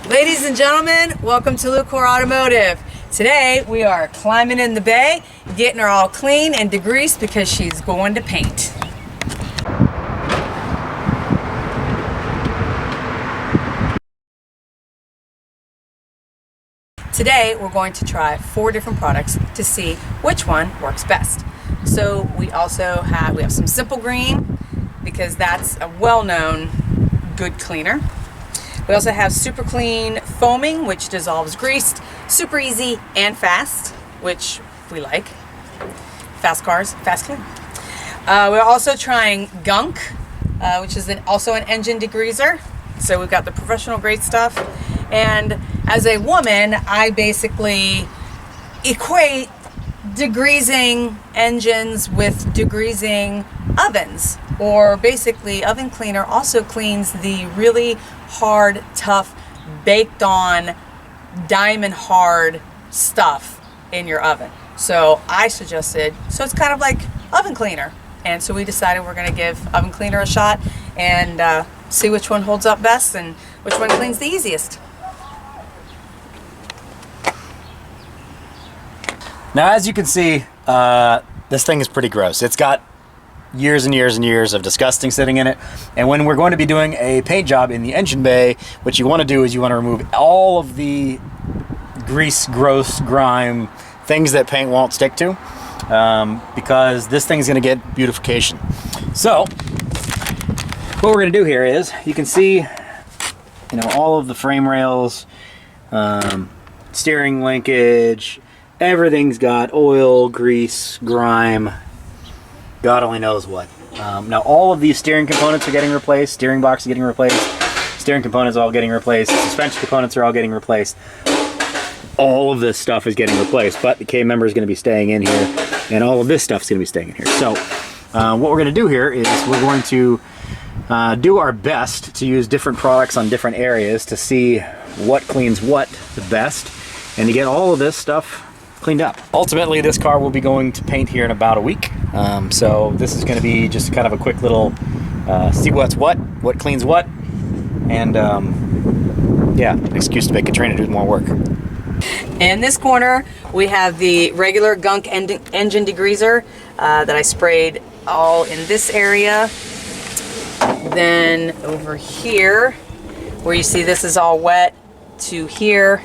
Ladies and gentlemen, welcome to Lucore Automotive. Today we are climbing in the bay, getting her all clean and degreased because she's going to paint. Today we're going to try 4 different products to see which one works best. So we have some Simple Green because that's a well-known good cleaner. We also have Super Clean Foaming, which dissolves grease, super easy and fast, which we like. Fast cars, fast clean. We're also trying Gunk, which is also an engine degreaser. So we've got the professional grade stuff. And as a woman, I basically equate degreasing engines with degreasing ovens. Or basically, oven cleaner also cleans the really hard, tough, baked on, diamond hard stuff in your oven. So I suggested, so it's kind of like oven cleaner. And so we decided we're going to give oven cleaner a shot and see which one holds up best and which one cleans the easiest. Now, as you can see, this thing is pretty gross. It's got years and years and years of disgusting sitting in it. And when we're going to be doing a paint job in the engine bay, what you want to do is you want to remove all of the grease, gross, grime, things that paint won't stick to, because this thing's going to get beautification. So what we're going to do here is, you can see, all of the frame rails, steering linkage, everything's got oil, grease, grime, God only knows what. Now all of these steering components are getting replaced, steering box is getting replaced, steering components are all getting replaced, suspension components are all getting replaced. All of this stuff is getting replaced, but the K member is going to be staying in here, and all of this stuff is going to be staying in here. So what we're going to do here is we're going to do our best to use different products on different areas to see what cleans what the best, and to get all of this stuff cleaned up. Ultimately, this car will be going to paint here in about a week. So this is going to be just kind of a quick little see what's what cleans what, and yeah, an excuse to make a trainer do more work. In this corner, we have the regular Gunk engine degreaser that I sprayed all in this area. Then over here, where you see this is all wet, to here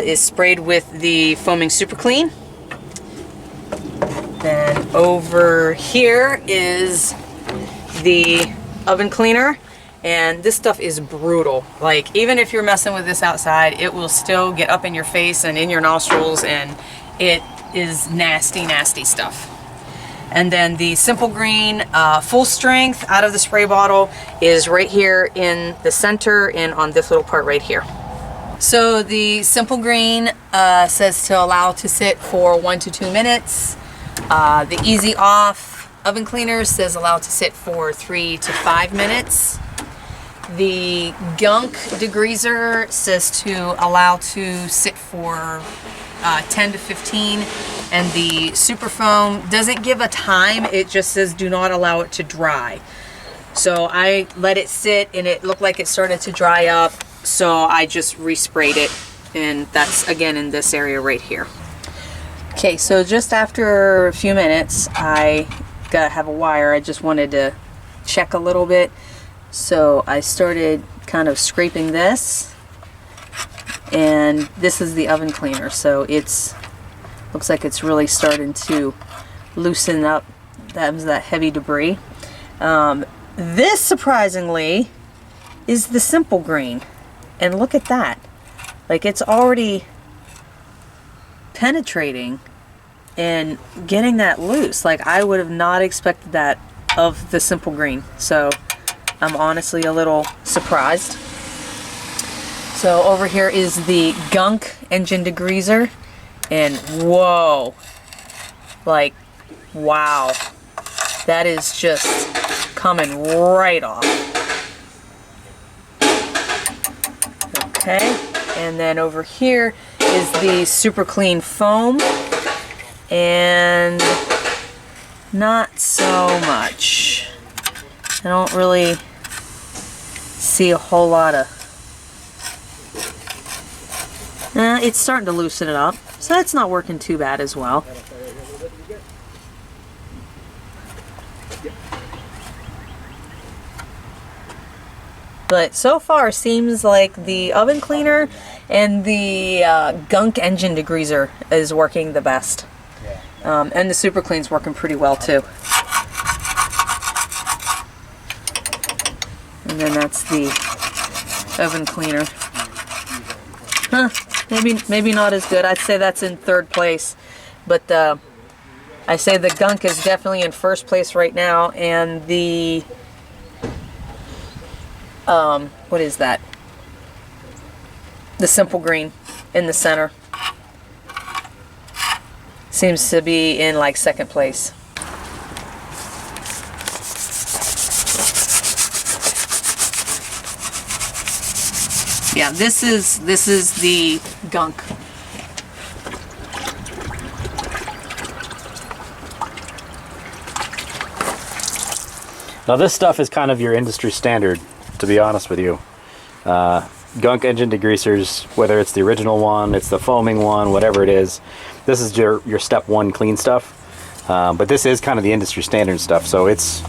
is sprayed with the foaming Super Clean. Then over here is the oven cleaner, and this stuff is brutal. Like, even if you're messing with this outside, it will still get up in your face and in your nostrils, and it is nasty, nasty stuff. And then the Simple Green full strength out of the spray bottle is right here in the center and on this little part right here. So the Simple Green says to allow to sit for 1 to 2 minutes. The Easy Off oven cleaner says allow to sit for 3 to 5 minutes. The Gunk degreaser says to allow to sit for 10 to 15. And the Super Foam doesn't give a time, it just says do not allow it to dry. So I let it sit and it looked like it started to dry up. So I just resprayed it, and that's again in this area right here. Okay, so just after a few minutes, I have a wire. I just wanted to check a little bit. So I started kind of scraping this, and this is the oven cleaner. So looks like it's really starting to loosen up that heavy debris. This, surprisingly, is the Simple Green. And look at that. Like, it's already penetrating and getting that loose. Like, I would have not expected that of the Simple Green. So I'm honestly a little surprised. So over here is the Gunk engine degreaser. And whoa. Like, wow. That is just coming right off. Okay, and then over here is the Super Clean Foam, and not so much. I don't really see a whole lot of It's starting to loosen it up, so that's not working too bad as well. But so far, seems like the oven cleaner and the Gunk engine degreaser is working the best. And the super clean's working pretty well too. And then that's the oven cleaner. Huh, maybe not as good. I'd say that's in third place. But I say the Gunk is definitely in first place right now, and the what is that? The simple green in the center seems to be in like second place. Yeah, this is the Gunk. Now this stuff is kind of your industry standard, to be honest with you. Gunk engine degreasers, whether it's the original one, it's the foaming one, whatever it is, this is your step one clean stuff. But this is kind of the industry standard stuff, so it's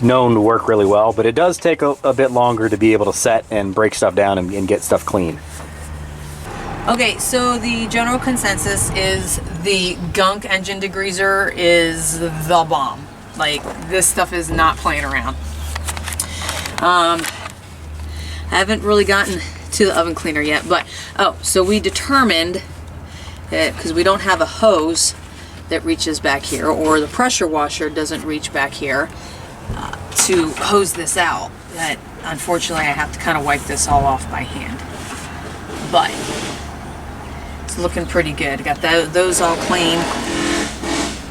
known to work really well, but it does take a bit longer to be able to set and break stuff down and get stuff clean. Okay, so the general consensus is the Gunk engine degreaser is the bomb. Like, this stuff is not playing around. I haven't really gotten to the oven cleaner yet, but so we determined that because we don't have a hose that reaches back here, or the pressure washer doesn't reach back here to hose this out, that unfortunately I have to kind of wipe this all off by hand. But it's looking pretty good. Got those all clean,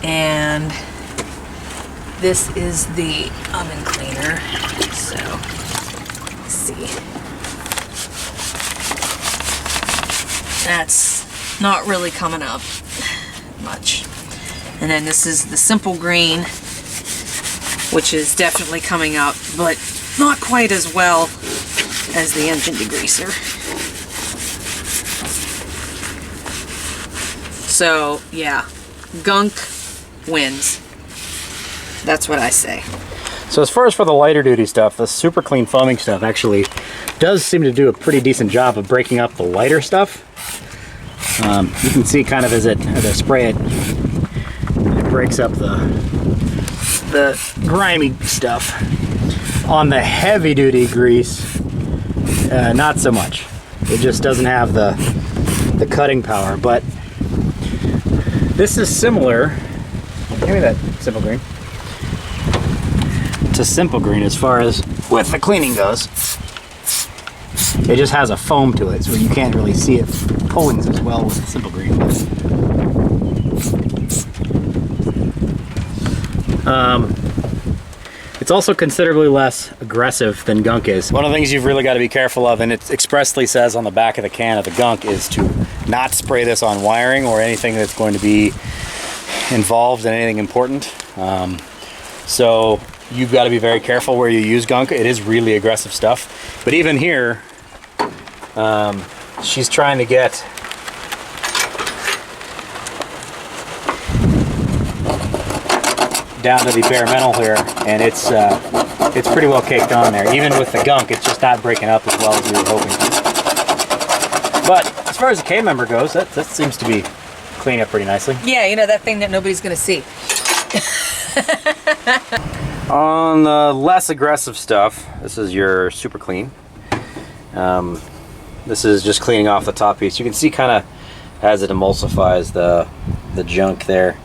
and this is the oven cleaner. So let's see. That's not really coming up much. And then this is the simple green, which is definitely coming up, but not quite as well as the engine degreaser. So yeah, Gunk wins. That's what I say. So as far as for the lighter duty stuff, the super clean foaming stuff actually does seem to do a pretty decent job of breaking up the lighter stuff. You can see kind of as I spray it, it breaks up the grimy stuff. On the heavy duty grease, not so much. It just doesn't have the cutting power, but this is similar, give me that simple green, to simple green as far as with the cleaning goes. It just has a foam to it, so you can't really see it pulling as well with simple green. It's also considerably less aggressive than Gunk is. One of the things you've really got to be careful of, and it expressly says on the back of the can of the Gunk, is to not spray this on wiring or anything that's going to be involved in anything important. So you've got to be very careful where you use Gunk. It is really aggressive stuff. But even here, she's trying to get down to the bare metal here, and it's pretty well caked on there. Even with the Gunk, it's just not breaking up as well as we were hoping. But as far as the K-member goes, that seems to be cleaning up pretty nicely. Yeah, you know, that thing that nobody's gonna see. On the less aggressive stuff, this is your super clean. This is just cleaning off the top piece. You can see kind of as it emulsifies the junk there,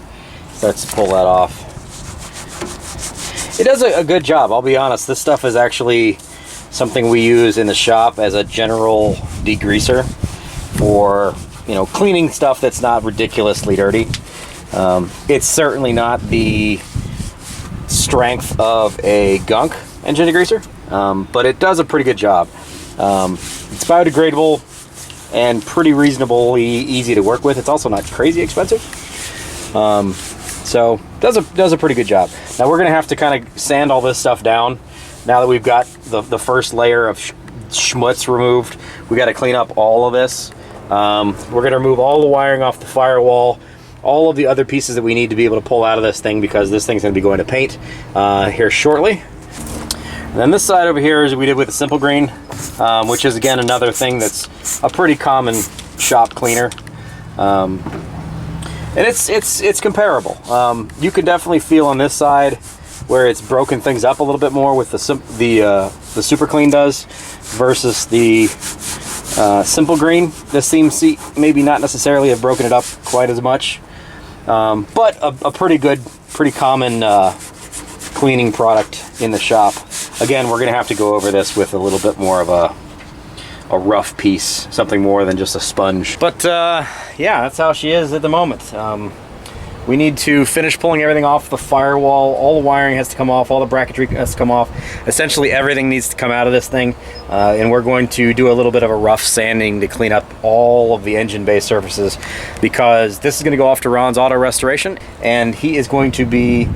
starts to pull that off. It does a good job, I'll be honest. This stuff is actually something we use in the shop as a general degreaser for, you know, cleaning stuff that's not ridiculously dirty. It's certainly not the strength of a Gunk engine degreaser, but it does a pretty good job. It's biodegradable and pretty reasonably easy to work with. It's also not crazy expensive. So does a pretty good job. Now we're gonna have to kind of sand all this stuff down. Now that we've got the first layer of schmutz removed, we got to clean up all of this We're going to remove all the wiring off the firewall, all of the other pieces that we need to be able to pull out of this thing, because this thing's going to be going to paint here shortly. And then this side over here is we did with a simple green, which is again another thing that's a pretty common shop cleaner. And it's comparable. You can definitely feel on this side where it's broken things up a little bit more with the super clean does versus the simple green. This seems to maybe not necessarily have broken it up quite as much, but a pretty good, pretty common cleaning product in the shop. Again, we're gonna have to go over this with a little bit more of a rough piece, something more than just a sponge. But yeah, that's how she is at the moment. We need to finish pulling everything off the firewall. All the wiring has to come off, all the bracketry has to come off. Essentially everything needs to come out of this thing. And we're going to do a little bit of a rough sanding to clean up all of the engine bay surfaces, because this is gonna go off to Ron's Auto Restoration, and he is going to be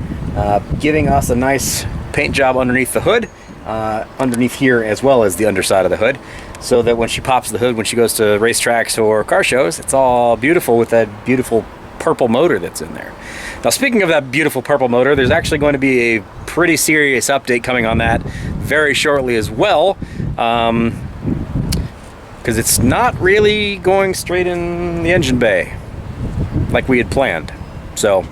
giving us a nice paint job underneath the hood, underneath here as well as the underside of the hood, so that when she pops the hood, when she goes to racetracks or car shows, it's all beautiful with that beautiful purple motor that's in there. Now, speaking of that beautiful purple motor, there's actually going to be a pretty serious update coming on that very shortly as well, because it's not really going straight in the engine bay like we had planned. So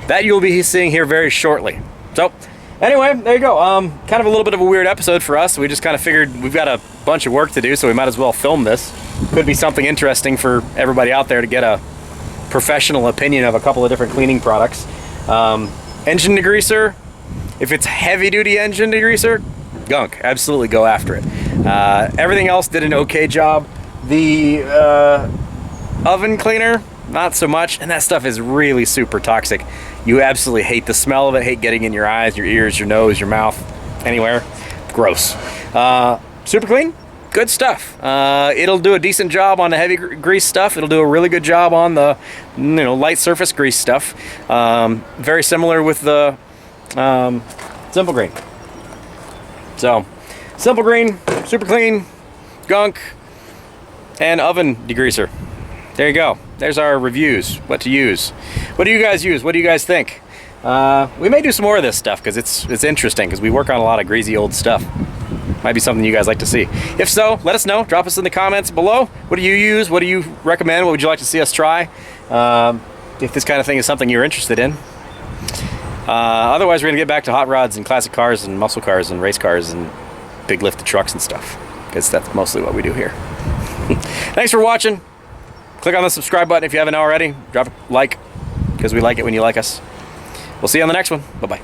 that you'll be seeing here very shortly. So anyway, there you go. Kind of a little bit of a weird episode for us. We just kind of figured we've got a bunch of work to do, so we might as well film this. Could be something interesting for everybody out there to get a professional opinion of a couple of different cleaning products. Engine degreaser, if it's heavy duty engine degreaser, Gunk, absolutely go after it. Everything else did an okay job. The oven cleaner, not so much, and that stuff is really super toxic. You absolutely hate the smell of it, hate getting in your eyes, your ears, your nose, your mouth, anywhere. Gross. Super clean, good stuff. It'll do a decent job on the heavy grease stuff. It'll do a really good job on the light surface grease stuff. Very similar with the simple green. So simple green, super clean, Gunk, and oven degreaser. There you go. There's our reviews. What to use. What do you guys use? What do you guys think? We may do some more of this stuff because it's interesting, because we work on a lot of greasy old stuff. Might be something you guys like to see. If so, let us know. Drop us in the comments below. What do you use? What do you recommend? What would you like to see us try? If this kind of thing is something you're interested in. Otherwise, we're going to get back to hot rods and classic cars and muscle cars and race cars and big lifted trucks and stuff, because that's mostly what we do here. Thanks for watching. Click on the subscribe button if you haven't already. Drop a like, because we like it when you like us. We'll see you on the next one. Bye-bye.